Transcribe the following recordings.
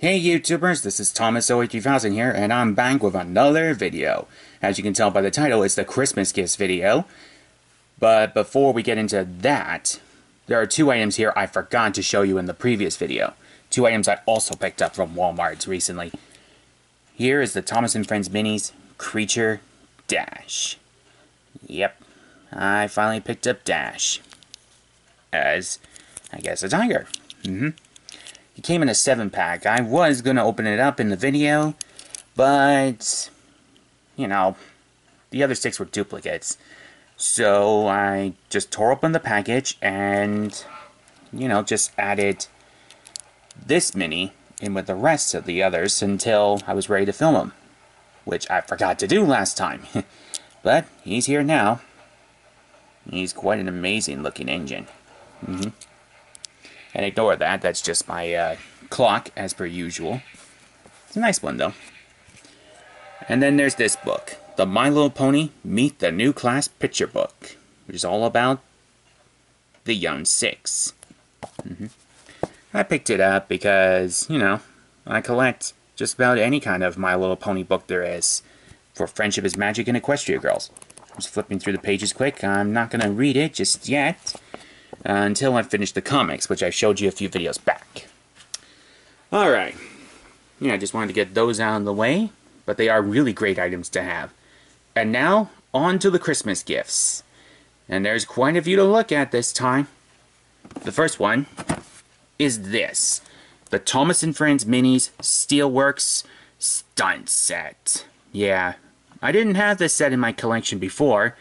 Hey YouTubers, this is ThomasZoey3000 here, and I'm back with another video. As you can tell by the title, it's the Christmas gifts video. But before we get into that, there are two items here I forgot to show you in the previous video. Two items I also picked up from Walmart recently. Here is the Thomas & Friends Minis Creature Dash. Yep, I finally picked up Dash as, I guess, a tiger. It came in a 7-pack. I was going to open it up in the video, but, you know, the other 6 were duplicates. So I just tore open the package and, you know, just added this mini in with the rest of the others until I was ready to film them, which I forgot to do last time. But he's here now. He's quite an amazing looking engine. And ignore that, that's just my clock, as per usual. It's a nice one, though. And then there's this book, the My Little Pony Meet the New Class Picture Book, which is all about the young 6. I picked it up because, you know, I collect just about any kind of My Little Pony book there is for Friendship is Magic and Equestria Girls. I'm just flipping through the pages quick. I'm not going to read it just yet. Until I finish the comics, which I showed you a few videos back. Alright. Yeah, I just wanted to get those out of the way, but they are really great items to have. And now, on to the Christmas gifts. And there's quite a few to look at this time. The first one is this. The Thomas & Friends Minis Steelworks Stunt Set. Yeah, I didn't have this set in my collection before,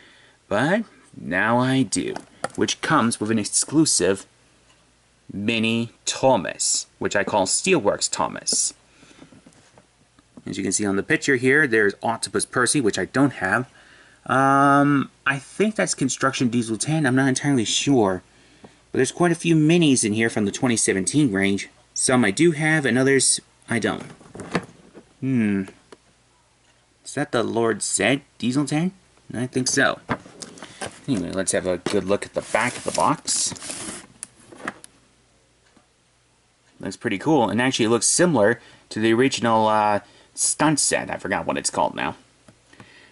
but now I do. Which comes with an exclusive Mini Thomas, which I call Steelworks Thomas. As you can see on the picture here, there's Octopus Percy, which I don't have. I think that's Construction Diesel 10, I'm not entirely sure. But there's quite a few minis in here from the 2017 range. Some I do have, and others I don't. Is that the Lord Zed Diesel 10? I think so. Anyway, let's have a good look at the back of the box. Looks pretty cool, and actually looks similar to the original stunt set. I forgot what it's called now.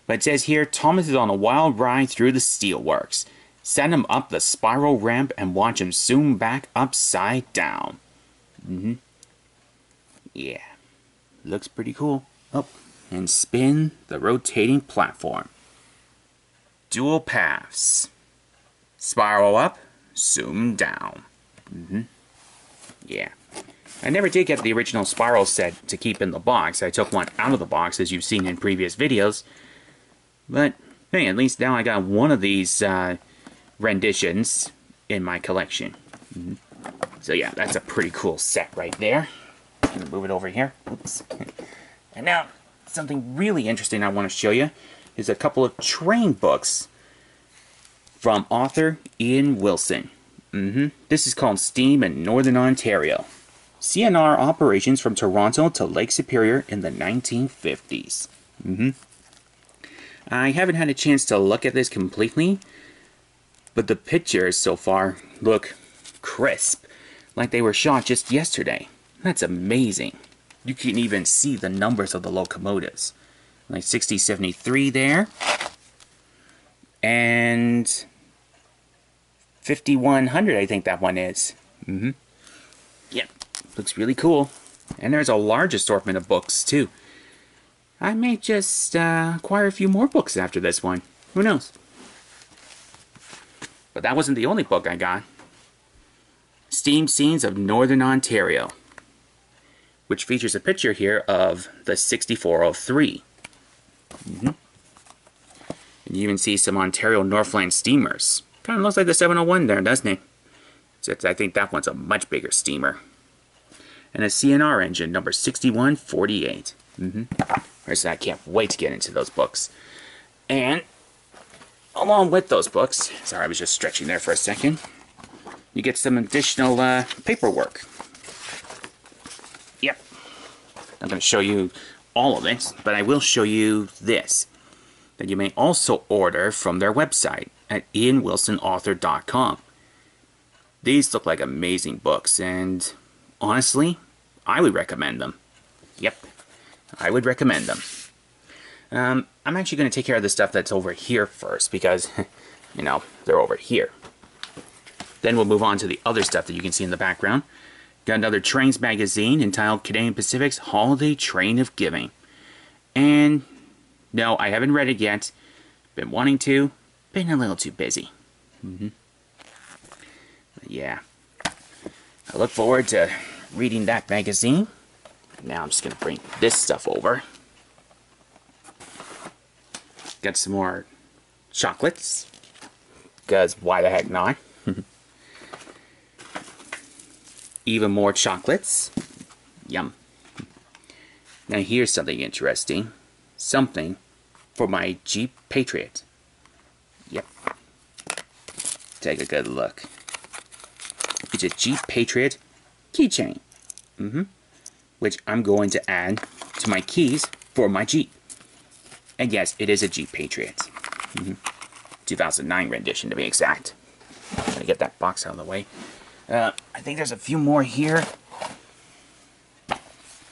But it says here, Thomas is on a wild ride through the steelworks. Send him up the spiral ramp and watch him zoom back upside down. Yeah, looks pretty cool. Oh, and spin the rotating platform. Dual paths. Spiral up, zoom down. Yeah. I never did get the original spiral set to keep in the box. I took one out of the box, as you've seen in previous videos. But, hey, at least now I got one of these renditions in my collection. So yeah, that's a pretty cool set right there. I'm gonna move it over here. Oops. And now, something really interesting I want to show you is a couple of train books from author Ian Wilson. This is called Steam in Northern Ontario. CNR operations from Toronto to Lake Superior in the 1950s. I haven't had a chance to look at this completely, but the pictures so far look crisp, like they were shot just yesterday. That's amazing. You can even see the numbers of the locomotives. Like 6073 there. And 5100, I think that one is. Yep, looks really cool. And there's a large assortment of books, too. I may just acquire a few more books after this one. Who knows? But that wasn't the only book I got. Steam Scenes of Northern Ontario, which features a picture here of the 6403. And you even see some Ontario Northland steamers. Kind of looks like the 701 there, doesn't it? Except I think that one's a much bigger steamer. And a CNR engine, number 6148. So I can't wait to get into those books. And along with those books, sorry, I was just stretching there for a second, you get some additional paperwork. Yep. I'm going to show you all of it, but I will show you this, that you may also order from their website at ianwilsonauthor.com. These look like amazing books, and honestly, I would recommend them. Yep, I would recommend them. I'm actually going to take care of the stuff that's over here first because, you know, they're over here. Then we'll move on to the other stuff that you can see in the background. Got another Trains magazine entitled Canadian Pacific's Holiday Train of Giving. And no, I haven't read it yet. Been wanting to. Been a little too busy. But yeah. I look forward to reading that magazine. Now I'm just going to bring this stuff over. Got some more chocolates. Because why the heck not? Even more chocolates. Yum. Now here's something interesting. Something for my Jeep Patriot. Yep. Take a good look. It's a Jeep Patriot keychain. Which I'm going to add to my keys for my Jeep. And yes, it is a Jeep Patriot. 2009 rendition to be exact. I'm going to get that box out of the way. I think there's a few more here.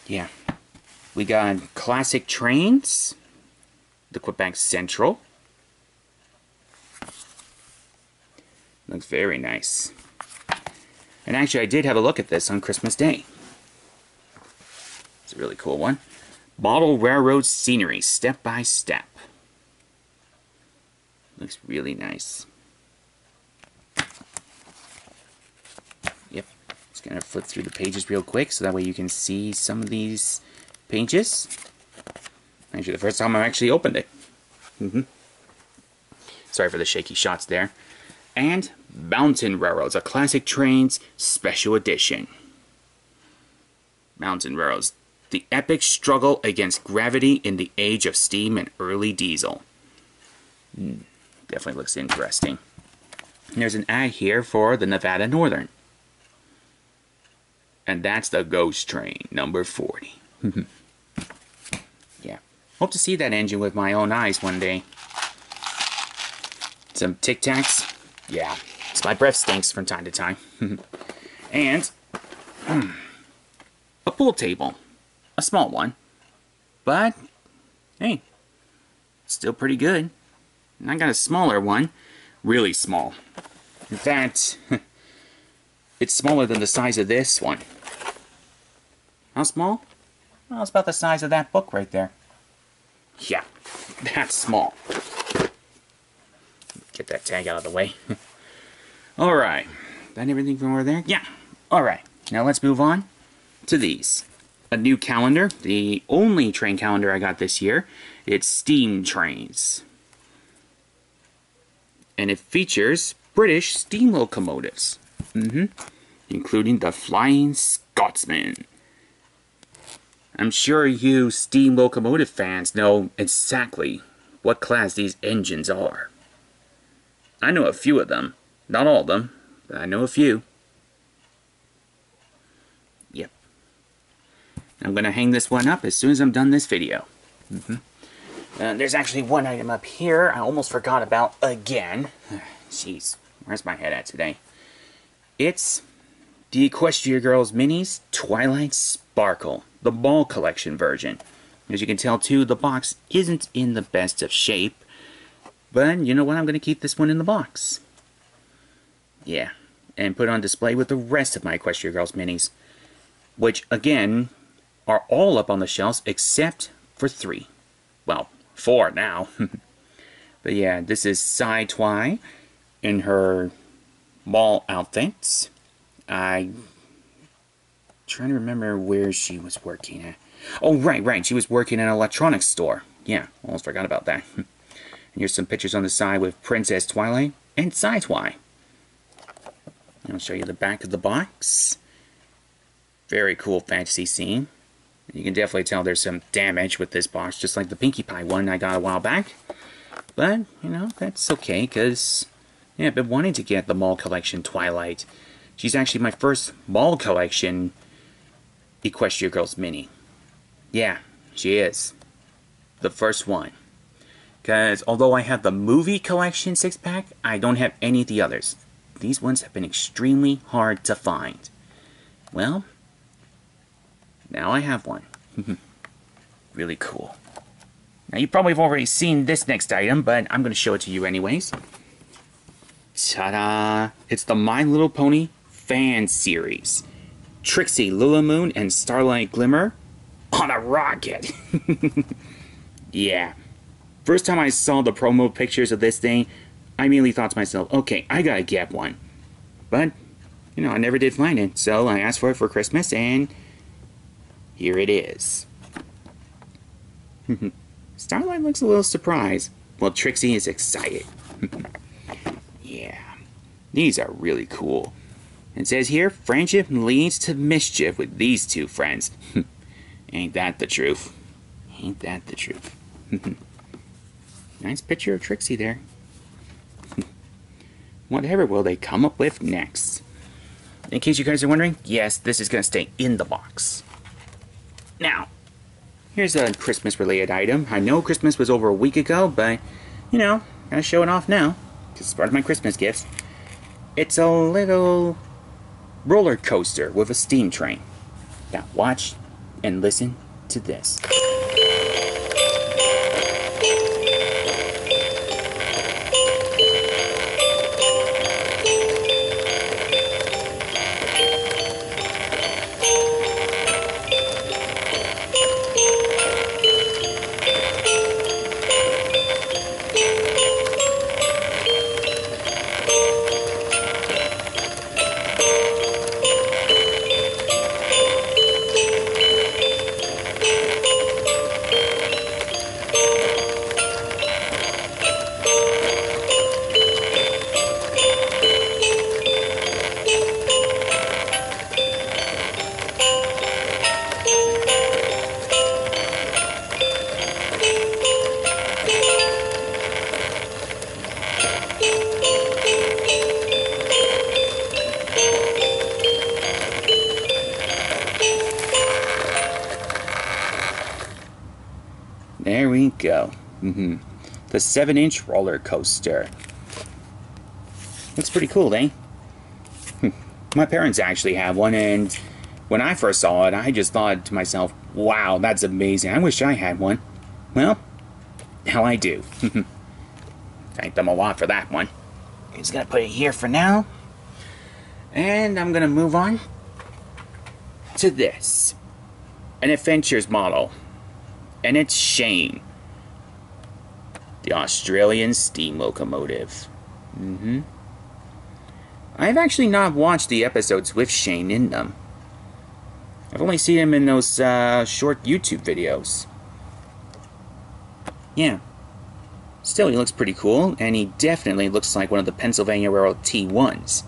Yeah. We got classic trains. The Quebec Central. Looks very nice. And actually, I did have a look at this on Christmas Day. It's a really cool one. Model Railroad Scenery, Step by Step. Looks really nice. Yep. Just gonna flip through the pages real quick so that way you can see some of these pages. Actually, the first time I actually opened it. Sorry for the shaky shots there. And Mountain Railroads, a Classic Trains Special Edition. Mountain Railroads, the epic struggle against gravity in the age of steam and early diesel. Definitely looks interesting. And there's an ad here for the Nevada Northern. And that's the Ghost Train, number 40. Yeah. Hope to see that engine with my own eyes one day. Some Tic Tacs. Yeah. So my breath stinks from time to time. And a pool table. A small one. But, hey, still pretty good. And I got a smaller one. Really small. In fact, it's smaller than the size of this one. How small? Well, it's about the size of that book right there. Yeah, that's small. Get that tag out of the way. Alright. That everything from over there? Yeah. Alright. Now let's move on to these. A new calendar. The only train calendar I got this year. It's Steam Trains. And it features British steam locomotives. Including the Flying Scotsman. I'm sure you steam locomotive fans know exactly what class these engines are. I know a few of them. Not all of them, but I know a few. Yep. I'm going to hang this one up as soon as I'm done this video. There's actually one item up here I almost forgot about again. Jeez, where's my head at today? It's the Equestria Girls Minis Twilight Sparkle, the Ball Collection version. As you can tell too, the box isn't in the best of shape. But you know what, I'm going to keep this one in the box. Yeah, and put it on display with the rest of my Equestria Girls Minis. Which, again, are all up on the shelves except for 3. Well, 4 now. But yeah, this is Twi in her ball outfits. I'm trying to remember where she was working at. Oh, right. She was working in an electronics store. Yeah, almost forgot about that. And here's some pictures on the side with Princess Twilight and Twi. I'll show you the back of the box. Very cool fantasy scene. You can definitely tell there's some damage with this box, just like the Pinkie Pie one I got a while back. But, you know, that's okay, because, yeah, I've been wanting to get the Mall Collection Twilight. She's actually my first Mall Collection Equestria Girls Mini. Yeah, she is. The first one. Because although I have the movie collection 6-pack, I don't have any of the others. These ones have been extremely hard to find. Well, now I have one. Really cool. Now, you probably have already seen this next item, but I'm going to show it to you anyways. Ta-da! It's the My Little Pony fan series. Trixie, Lulamoon, and Starlight Glimmer on a rocket. Yeah. First time I saw the promo pictures of this thing, I immediately thought to myself, okay, I gotta get one. But, you know, I never did find it, so I asked for it for Christmas, and here it is. Starlight looks a little surprised. Well, Trixie is excited. Yeah. These are really cool. It says here, friendship leads to mischief with these two friends. Ain't that the truth? Ain't that the truth? Nice picture of Trixie there. Whatever will they come up with next? In case you guys are wondering, yes, this is going to stay in the box. Now, here's a Christmas-related item. I know Christmas was over a week ago, but, you know, gotta show it off now. It's part of my Christmas gifts. It's a little roller coaster with a steam train. Now, watch and listen to this. There we go. The 7-inch roller coaster. Looks pretty cool, eh? My parents actually have one, and when I first saw it, I just thought to myself, wow, that's amazing. I wish I had one. Well, now I do. Thank them a lot for that one. I'm just gonna put it here for now. And I'm gonna move on to this. An Adventures model. And it's Shane, the Australian steam locomotive. I've actually not watched the episodes with Shane in them. I've only seen him in those short YouTube videos. Yeah. Still, he looks pretty cool, and he definitely looks like one of the Pennsylvania Railroad T1s.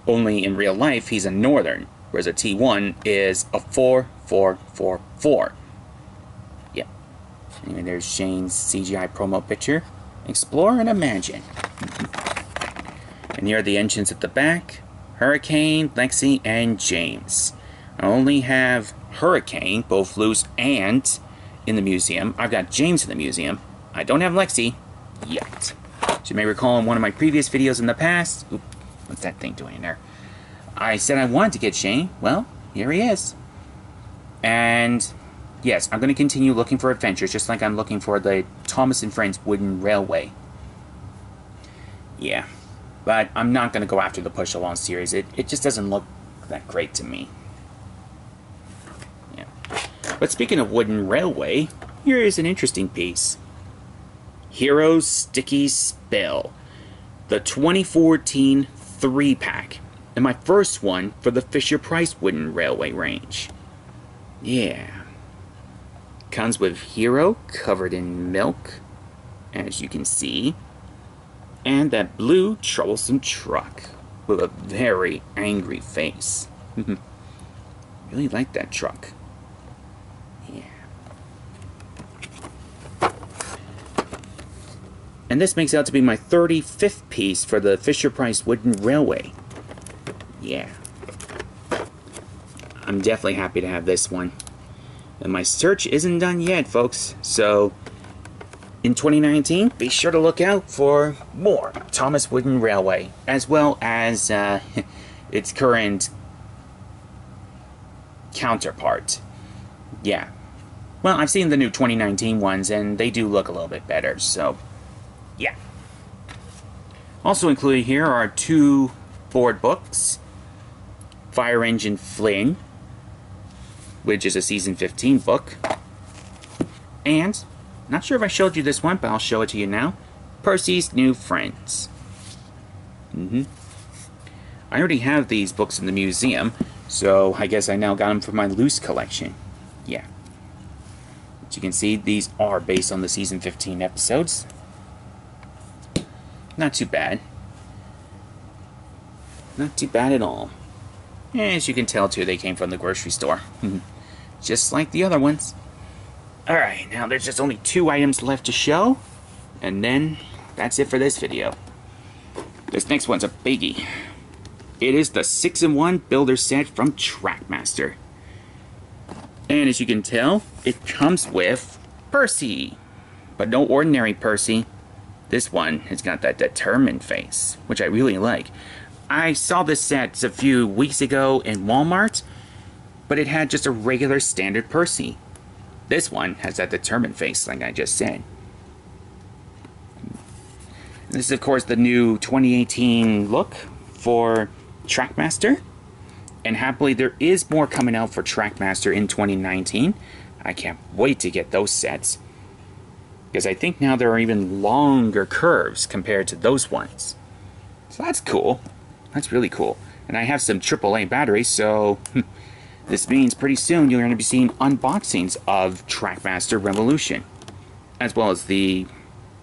Only in real life, he's a Northern, whereas a T1 is a 4444. Anyway, there's Shane's CGI promo picture. Explore and imagine. And here are the engines at the back. Hurricane, Lexi, and James. I only have Hurricane, both loose and in the museum. I've got James in the museum. I don't have Lexi yet. As you may recall in one of my previous videos in the past... Oop, what's that thing doing in there? I said I wanted to get Shane. Well, here he is. And... yes, I'm going to continue looking for adventures, just like I'm looking for the Thomas and Friends wooden railway. Yeah, but I'm not going to go after the push-along series. It just doesn't look that great to me. Yeah. But speaking of wooden railway, here is an interesting piece. Heroes Sticky Spill. The 2014 3-pack. And my first one for the Fisher-Price wooden railway range. Yeah. Comes with Hero covered in milk, as you can see, and that blue troublesome truck with a very angry face. Really like that truck. Yeah. And this makes out to be my 35th piece for the Fisher-Price wooden railway. Yeah. I'm definitely happy to have this one. And my search isn't done yet, folks. So, in 2019, be sure to look out for more Thomas Wooden Railway, as well as its current counterpart. Yeah, Well, I've seen the new 2019 ones, and they do look a little bit better, so yeah. Also included here are 2 board books. Fire Engine Flynn, which is a Season 15 book. And, not sure if I showed you this one, but I'll show it to you now. Percy's New Friends. I already have these books in the museum, so I guess I now got them for my loose collection. Yeah. As you can see, these are based on the Season 15 episodes. Not too bad. Not too bad at all. As you can tell, too, they came from the grocery store. Just like the other ones. Alright, now there's just only 2 items left to show. And then, that's it for this video. This next one's a biggie. It is the 6-in-1 Builder Set from Trackmaster. And as you can tell, it comes with Percy. But no ordinary Percy. This one has got that determined face, which I really like. I saw this set a few weeks ago in Walmart, but it had just a regular standard Percy. This one has that determined face, like I just said. This is, of course, the new 2018 look for Trackmaster. And happily, there is more coming out for Trackmaster in 2019. I can't wait to get those sets. Because I think now there are even longer curves compared to those ones. So that's cool. That's really cool. And I have some AAA batteries, so this means pretty soon you're going to be seeing unboxings of Trackmaster Revolution. As well as the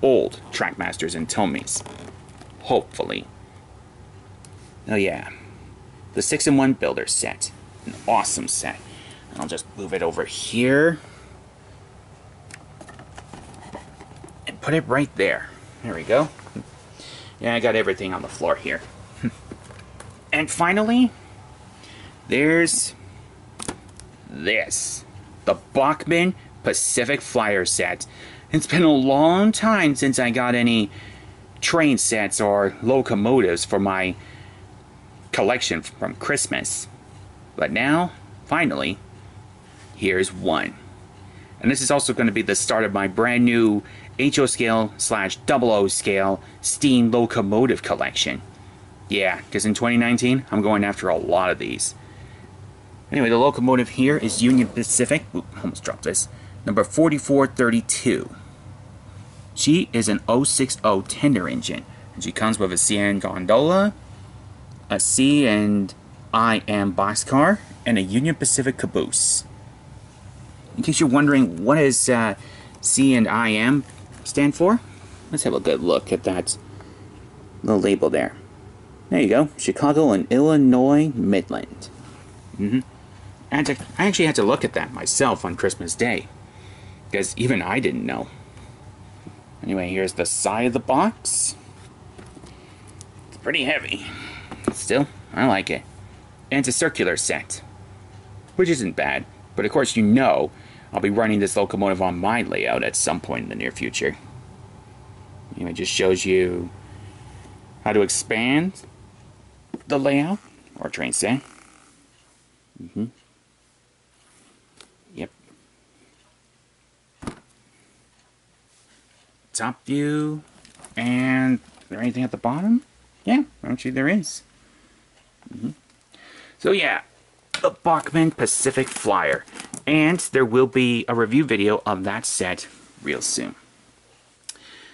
old Trackmasters and Tomies. Hopefully. Oh yeah. The 6-in-1 Builder Set. An awesome set. I'll just move it over here. And put it right there. There we go. Yeah, I got everything on the floor here. And finally, there's this. The Bachmann Pacific Flyer set. It's been a long time since I got any train sets or locomotives for my collection from Christmas. But now, finally, here's one. And this is also going to be the start of my brand new HO scale / 00 scale steam locomotive collection. Yeah, because in 2019, I'm going after a lot of these. Anyway, the locomotive here is Union Pacific. Oop, almost dropped this. Number 4432. She is an 060 tender engine. And she comes with a CN gondola, a C and IM boxcar, and a Union Pacific caboose. In case you're wondering what does C and IM stand for, let's have a good look at that little label there. There you go, Chicago and Illinois Midland. I actually had to look at that myself on Christmas Day, because even I didn't know. Anyway, here's the side of the box. It's pretty heavy. Still, I like it. And it's a circular set, which isn't bad. But of course, you know, I'll be running this locomotive on my layout at some point in the near future. Anyway, it just shows you how to expand the layout, or train set. Yep. Top view, and is there anything at the bottom? Yeah, actually there is. So yeah, the Bachmann Pacific Flyer, and there will be a review video of that set real soon.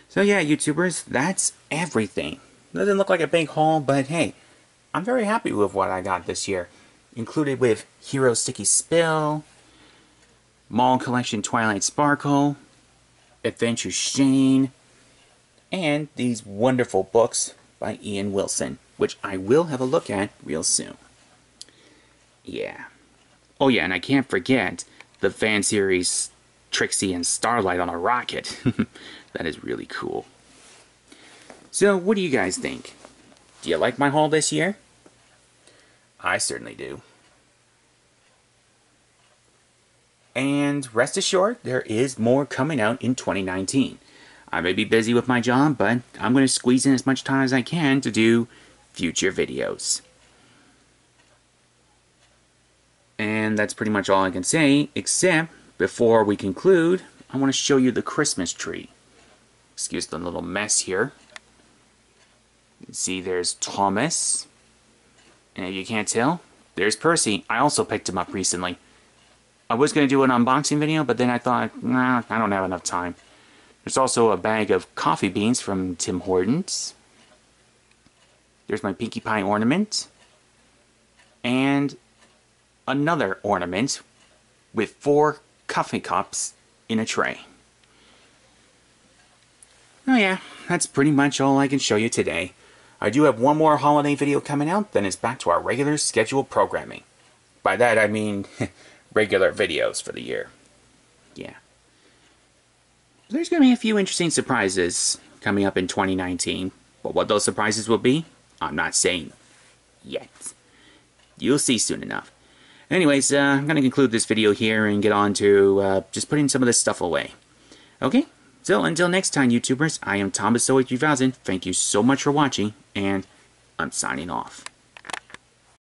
So yeah, YouTubers, that's everything. Doesn't look like a big haul, but hey, I'm very happy with what I got this year. Included with Hero Sticky Spill, Mall Collection Twilight Sparkle, Adventure Shane, and these wonderful books by Ian Wilson, which I will have a look at real soon. Yeah. Oh yeah, and I can't forget the fan series Trixie and Starlight on a rocket. That is really cool. So, what do you guys think? Do you like my haul this year? I certainly do. And rest assured, there is more coming out in 2019. I may be busy with my job, but I'm going to squeeze in as much time as I can to do future videos. And that's pretty much all I can say, except before we conclude, I want to show you the Christmas tree. Excuse the little mess here. You can see there's Thomas. And if you can't tell, there's Percy. I also picked him up recently. I was going to do an unboxing video, but then I thought, nah, I don't have enough time. There's also a bag of coffee beans from Tim Hortons. There's my Pinkie Pie ornament. And another ornament with 4 coffee cups in a tray. Oh yeah, that's pretty much all I can show you today. I do have one more holiday video coming out, then it's back to our regular scheduled programming. By that I mean regular videos for the year. Yeah. There's going to be a few interesting surprises coming up in 2019. But what those surprises will be, I'm not saying yet. You'll see soon enough. Anyways, I'm going to conclude this video here and get on to just putting some of this stuff away. Okay? So until next time, YouTubers, I am ThomasZoey3000. Thank you so much for watching, and I'm signing off.